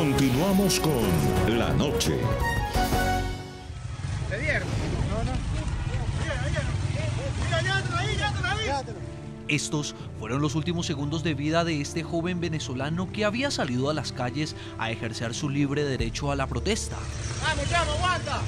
Continuamos con La Noche. ¿Te dieron? No. Estos fueron los últimos segundos de vida de este joven venezolano que había salido a las calles a ejercer su libre derecho a la protesta. ¡Vamos, chamo, aguanta!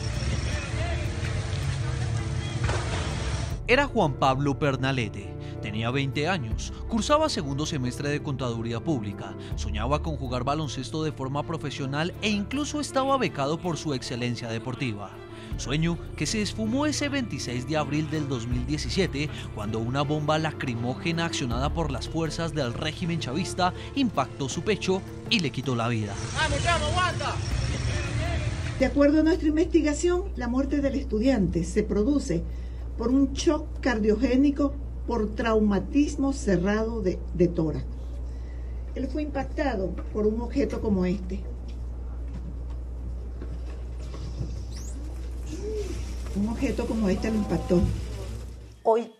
Era Juan Pablo Pernalete. Tenía 20 años, cursaba segundo semestre de Contaduría Pública, soñaba con jugar baloncesto de forma profesional e incluso estaba becado por su excelencia deportiva. Sueño que se esfumó ese 26 de abril del 2017 cuando una bomba lacrimógena accionada por las fuerzas del régimen chavista impactó su pecho y le quitó la vida. ¡Vamos, chamo, aguanta! De acuerdo a nuestra investigación, la muerte del estudiante se produce por un shock cardiogénico por traumatismo cerrado de tórax. Él fue impactado por un objeto como este. Un objeto como este lo impactó. Hoy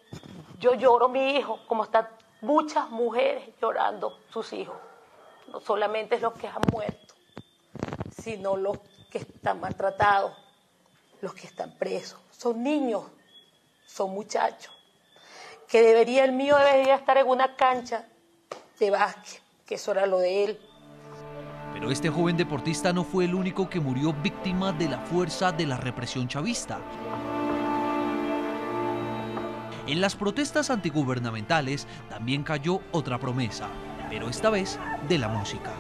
yo lloro mi hijo, como están muchas mujeres llorando sus hijos. No solamente los que han muerto, sino los que están maltratados, los que están presos. Son niños, son muchachos, que el mío debería estar en una cancha de básquet, que eso era lo de él. Pero este joven deportista no fue el único que murió víctima de la fuerza de la represión chavista. En las protestas antigubernamentales también cayó otra promesa, pero esta vez de la música.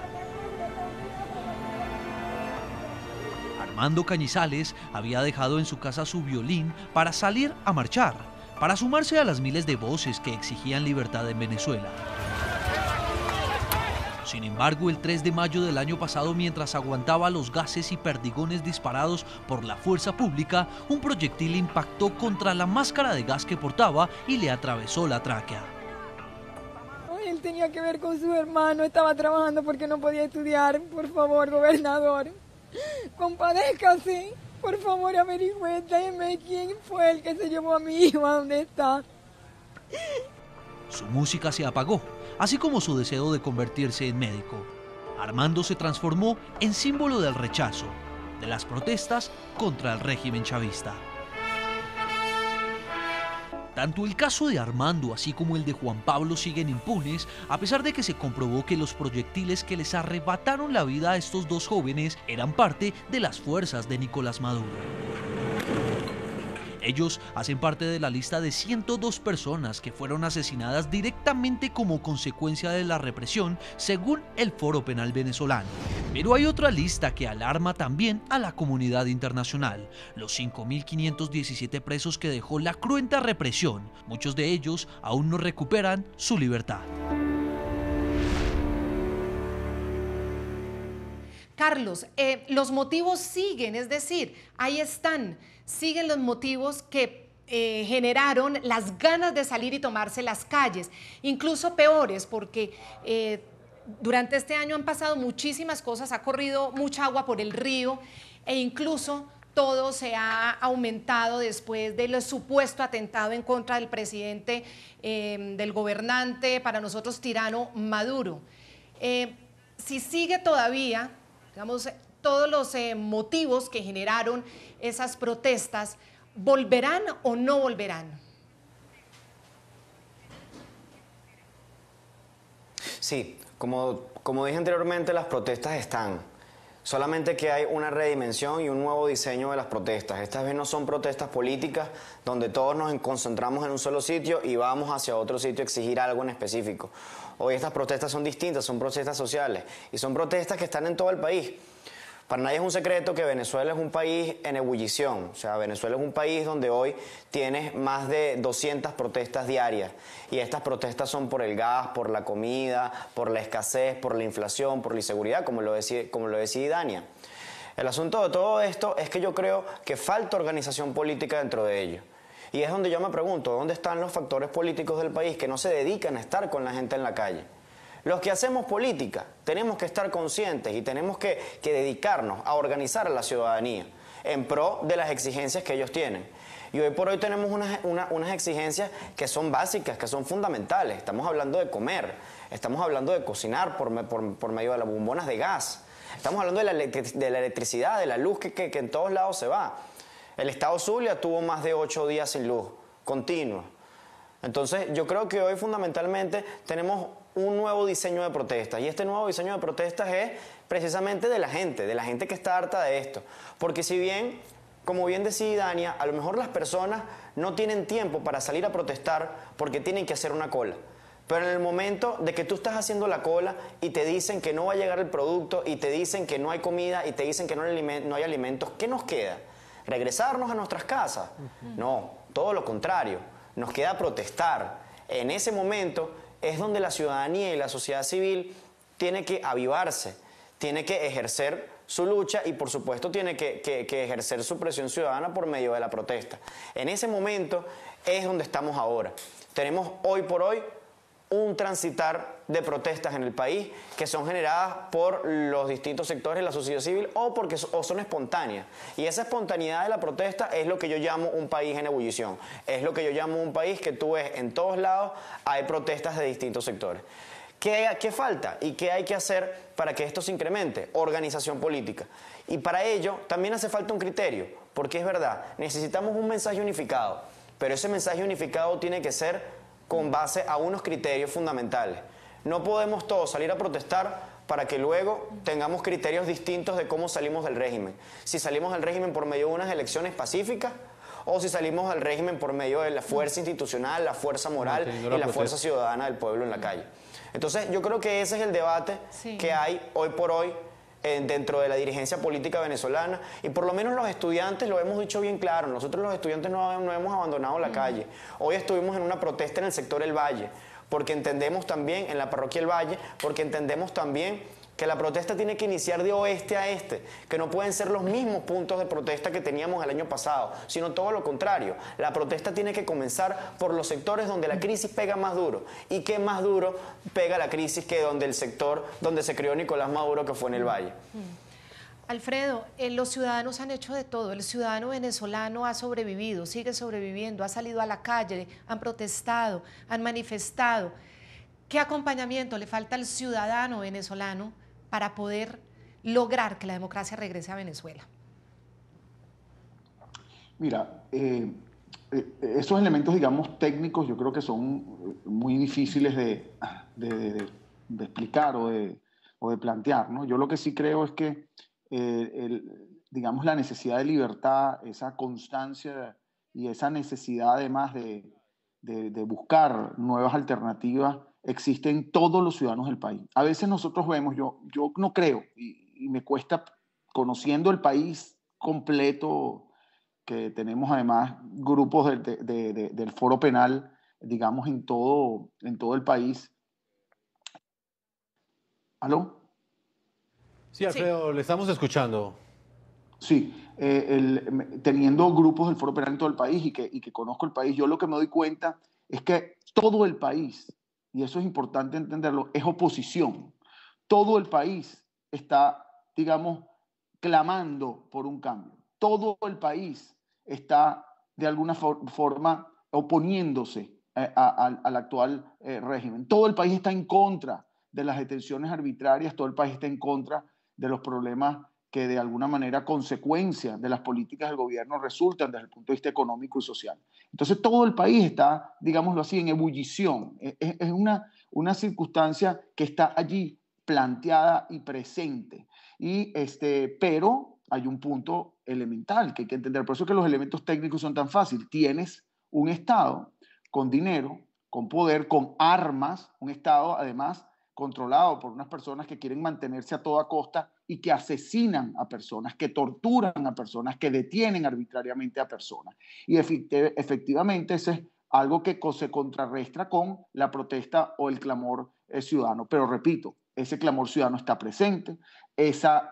Armando Cañizales había dejado en su casa su violín para salir a marchar, para sumarse a las miles de voces que exigían libertad en Venezuela. Sin embargo, el 3 de mayo del año pasado, mientras aguantaba los gases y perdigones disparados por la fuerza pública, un proyectil impactó contra la máscara de gas que portaba y le atravesó la tráquea. Él tenía que ver con su hermano, estaba trabajando porque no podía estudiar. Por favor, gobernador, compadézcase. Por favor, averigüe, dime quién fue el que se llevó a mi hijo, ¿a dónde está? Su música se apagó, así como su deseo de convertirse en médico. Armando se transformó en símbolo del rechazo, de las protestas contra el régimen chavista. Tanto el caso de Armando así como el de Juan Pablo siguen impunes, a pesar de que se comprobó que los proyectiles que les arrebataron la vida a estos dos jóvenes eran parte de las fuerzas de Nicolás Maduro. Ellos hacen parte de la lista de 102 personas que fueron asesinadas directamente como consecuencia de la represión, según el Foro Penal Venezolano. Pero hay otra lista que alarma también a la comunidad internacional: los 5.517 presos que dejó la cruenta represión. Muchos de ellos aún no recuperan su libertad. Carlos, los motivos siguen, es decir, ahí están, siguen los motivos que generaron las ganas de salir y tomarse las calles, incluso peores, porque durante este año han pasado muchísimas cosas, ha corrido mucha agua por el río e incluso todo se ha aumentado después del supuesto atentado en contra del presidente, del gobernante, para nosotros tirano, Maduro. Si sigue todavía, digamos, todos los motivos que generaron esas protestas, ¿volverán o no volverán? Sí, como dije anteriormente, las protestas están. Solamente que hay una redimensión y un nuevo diseño de las protestas. Estas vez no son protestas políticas donde todos nos concentramos en un solo sitio y vamos hacia otro sitio a exigir algo en específico. Hoy estas protestas son distintas, son protestas sociales y son protestas que están en todo el país. Para nadie es un secreto que Venezuela es un país en ebullición. O sea, Venezuela es un país donde hoy tienes más de 200 protestas diarias. Y estas protestas son por el gas, por la comida, por la escasez, por la inflación, por la inseguridad, como lo decía Dania. El asunto de todo esto es que yo creo que falta organización política dentro de ello. Y es donde yo me pregunto, ¿dónde están los factores políticos del país que no se dedican a estar con la gente en la calle? Los que hacemos política tenemos que estar conscientes y tenemos que dedicarnos a organizar a la ciudadanía en pro de las exigencias que ellos tienen. Y hoy por hoy tenemos unas exigencias que son básicas, que son fundamentales. Estamos hablando de comer, estamos hablando de cocinar por medio de las bombonas de gas. Estamos hablando de la electricidad, de la luz que en todos lados se va. El estado Zulia tuvo más de 8 días sin luz, continua. Entonces, yo creo que hoy fundamentalmente tenemos un nuevo diseño de protestas. Y este nuevo diseño de protestas es precisamente de la gente que está harta de esto. Porque si bien, como bien decía Dania, a lo mejor las personas no tienen tiempo para salir a protestar porque tienen que hacer una cola. Pero en el momento de que tú estás haciendo la cola y te dicen que no va a llegar el producto y te dicen que no hay comida y te dicen que no hay alimentos, ¿qué nos queda? ¿Regresarnos a nuestras casas? No, todo lo contrario. Nos queda protestar. En ese momento es donde la ciudadanía y la sociedad civil tiene que avivarse, tiene que ejercer su lucha y por supuesto tiene que ejercer su presión ciudadana por medio de la protesta. En ese momento es donde estamos ahora. Tenemos hoy por hoy un transitar de protestas en el país que son generadas por los distintos sectores de la sociedad civil o son espontáneas. Y esa espontaneidad de la protesta es lo que yo llamo un país en ebullición. Es lo que yo llamo un país que tú ves en todos lados, hay protestas de distintos sectores. ¿Qué falta y qué hay que hacer para que esto se incremente? Organización política. Y para ello también hace falta un criterio, porque es verdad, necesitamos un mensaje unificado, pero ese mensaje unificado tiene que ser con base a unos criterios fundamentales. No podemos todos salir a protestar para que luego tengamos criterios distintos de cómo salimos del régimen. Si salimos del régimen por medio de unas elecciones pacíficas o si salimos del régimen por medio de la fuerza institucional, la fuerza moral y la fuerza ciudadana del pueblo en la calle. Entonces yo creo que ese es el debate que hay hoy por hoy dentro de la dirigencia política venezolana y por lo menos los estudiantes lo hemos dicho bien claro, nosotros los estudiantes no hemos abandonado la calle. Hoy estuvimos en una protesta en el sector El Valle, porque entendemos también, en la parroquia El Valle, porque entendemos también que la protesta tiene que iniciar de oeste a este, que no pueden ser los mismos puntos de protesta que teníamos el año pasado, sino todo lo contrario. La protesta tiene que comenzar por los sectores donde la crisis pega más duro. ¿Y qué más duro pega la crisis que donde el sector donde se crió Nicolás Maduro, que fue en el Valle? Alfredo, los ciudadanos han hecho de todo. El ciudadano venezolano ha sobrevivido, sigue sobreviviendo, ha salido a la calle, han protestado, han manifestado. ¿Qué acompañamiento le falta al ciudadano venezolano para poder lograr que la democracia regrese a Venezuela? Mira, esos elementos, digamos, técnicos, yo creo que son muy difíciles de explicar o de plantear, ¿no? Yo lo que sí creo es que, digamos, la necesidad de libertad, esa constancia y esa necesidad además de buscar nuevas alternativas existe en todos los ciudadanos del país. A veces nosotros vemos, yo no creo, y me cuesta, conociendo el país completo, que tenemos además grupos del Foro Penal, digamos, en todo el país. ¿Aló? Sí, Alfredo, le estamos escuchando. Sí, teniendo grupos del Foro Penal en todo el país y que conozco el país, yo lo que me doy cuenta es que todo el país, y eso es importante entenderlo, es oposición. Todo el país está, digamos, clamando por un cambio. Todo el país está, de alguna forma, oponiéndose al actual régimen. Todo el país está en contra de las detenciones arbitrarias, todo el país está en contra de los problemas que de alguna manera consecuencia de las políticas del gobierno resultan desde el punto de vista económico y social. Entonces todo el país está, digámoslo así, en ebullición. Es una circunstancia que está allí planteada y presente. Pero hay un punto elemental que hay que entender. Por eso es que los elementos técnicos son tan fáciles. Tienes un Estado con dinero, con poder, con armas, un Estado además controlado por unas personas que quieren mantenerse a toda costa y que asesinan a personas, que torturan a personas, que detienen arbitrariamente a personas. Y efectivamente eso es algo que se contrarresta con la protesta o el clamor ciudadano. Pero repito, ese clamor ciudadano está presente, esas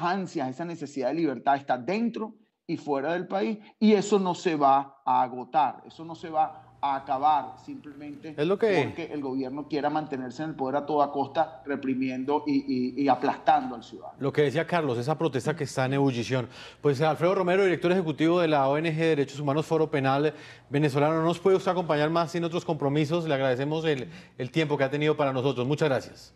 ansias, esa necesidad de libertad está dentro y fuera del país, y eso no se va a agotar, eso no se va a acabar simplemente porque el gobierno quiera mantenerse en el poder a toda costa, reprimiendo y aplastando al ciudadano. Lo que decía Carlos, esa protesta que está en ebullición. Pues Alfredo Romero, director ejecutivo de la ONG Derechos Humanos Foro Penal Venezolano, no nos puede usted acompañar más sin otros compromisos. Le agradecemos el tiempo que ha tenido para nosotros. Muchas gracias.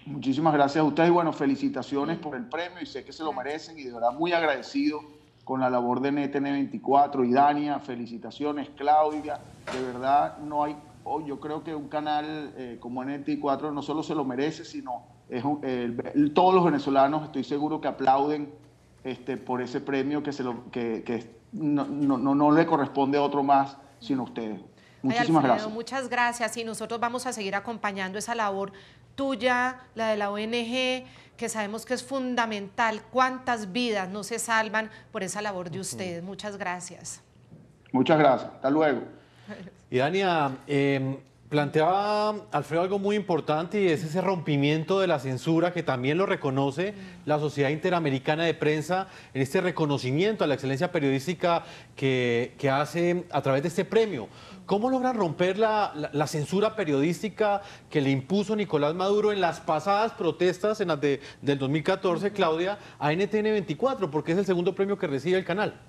Muchísimas gracias a ustedes y bueno, felicitaciones por el premio y sé que se lo merecen y de verdad muy agradecido con la labor de NTN24 y Dania, felicitaciones Claudia, de verdad no hay, yo creo que un canal como NTN24 no solo se lo merece, sino todos los venezolanos estoy seguro que aplauden por ese premio que no le corresponde a otro más, sino a ustedes. Muchísimas Alfredo, gracias. Muchas gracias y nosotros vamos a seguir acompañando esa labor tuya, la de la ONG, que sabemos que es fundamental. ¿Cuántas vidas no se salvan por esa labor de ustedes? Muchas gracias. Muchas gracias. Hasta luego. Y Dania, planteaba Alfredo algo muy importante y es ese rompimiento de la censura que también lo reconoce la Sociedad Interamericana de Prensa en este reconocimiento a la excelencia periodística que hace a través de este premio. ¿Cómo logran romper la censura periodística que le impuso Nicolás Maduro en las pasadas protestas, en las del 2014, Claudia, a NTN24? Porque es el segundo premio que recibe el canal.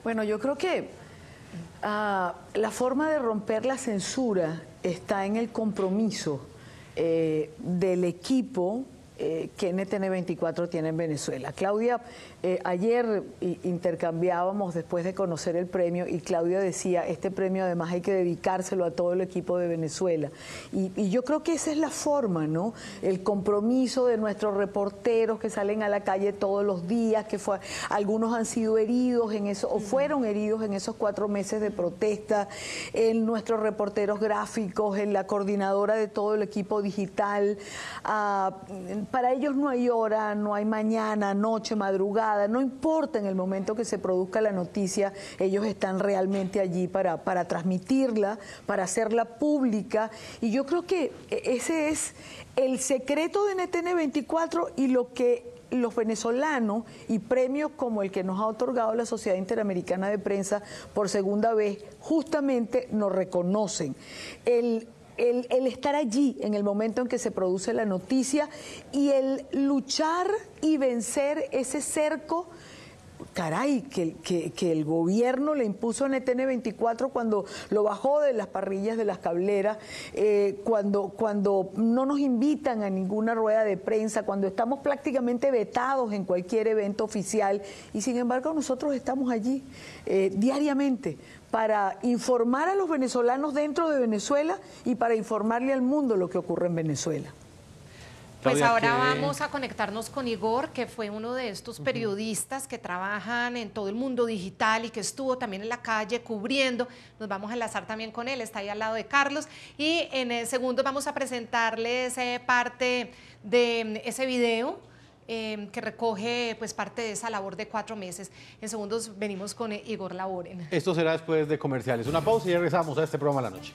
Bueno, yo creo que la forma de romper la censura está en el compromiso del equipo que NTN24 tiene en Venezuela. Claudia, ayer intercambiábamos después de conocer el premio y Claudia decía, este premio además hay que dedicárselo a todo el equipo de Venezuela. Y yo creo que esa es la forma, ¿no? El compromiso de nuestros reporteros que salen a la calle todos los días, algunos han sido heridos en eso, o fueron heridos en esos 4 meses de protesta, en nuestros reporteros gráficos, en la coordinadora de todo el equipo digital. Para ellos no hay hora, no hay mañana, noche, madrugada, no importa en el momento que se produzca la noticia, ellos están realmente allí para transmitirla, para hacerla pública, y yo creo que ese es el secreto de NTN24 y lo que los venezolanos y premios como el que nos ha otorgado la Sociedad Interamericana de Prensa por segunda vez justamente nos reconocen. El estar allí en el momento en que se produce la noticia y el luchar y vencer ese cerco, caray, que el gobierno le impuso a NTN24 cuando lo bajó de las parrillas de las cableras, cuando no nos invitan a ninguna rueda de prensa, cuando estamos prácticamente vetados en cualquier evento oficial y sin embargo nosotros estamos allí diariamente para informar a los venezolanos dentro de Venezuela y para informarle al mundo lo que ocurre en Venezuela. Pues ahora vamos a conectarnos con Igor, que fue uno de estos periodistas que trabajan en todo el mundo digital y que estuvo también en la calle cubriendo. Nos vamos a enlazar también con él, está ahí al lado de Carlos. Y en el segundo vamos a presentarles parte de ese video que recoge pues parte de esa labor de 4 meses. En segundos venimos con Igor Laboren. Esto será después de comerciales. Una pausa y regresamos a este programa de la noche.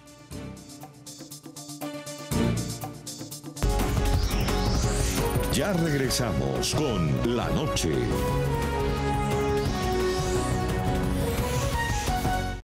Ya regresamos con La Noche.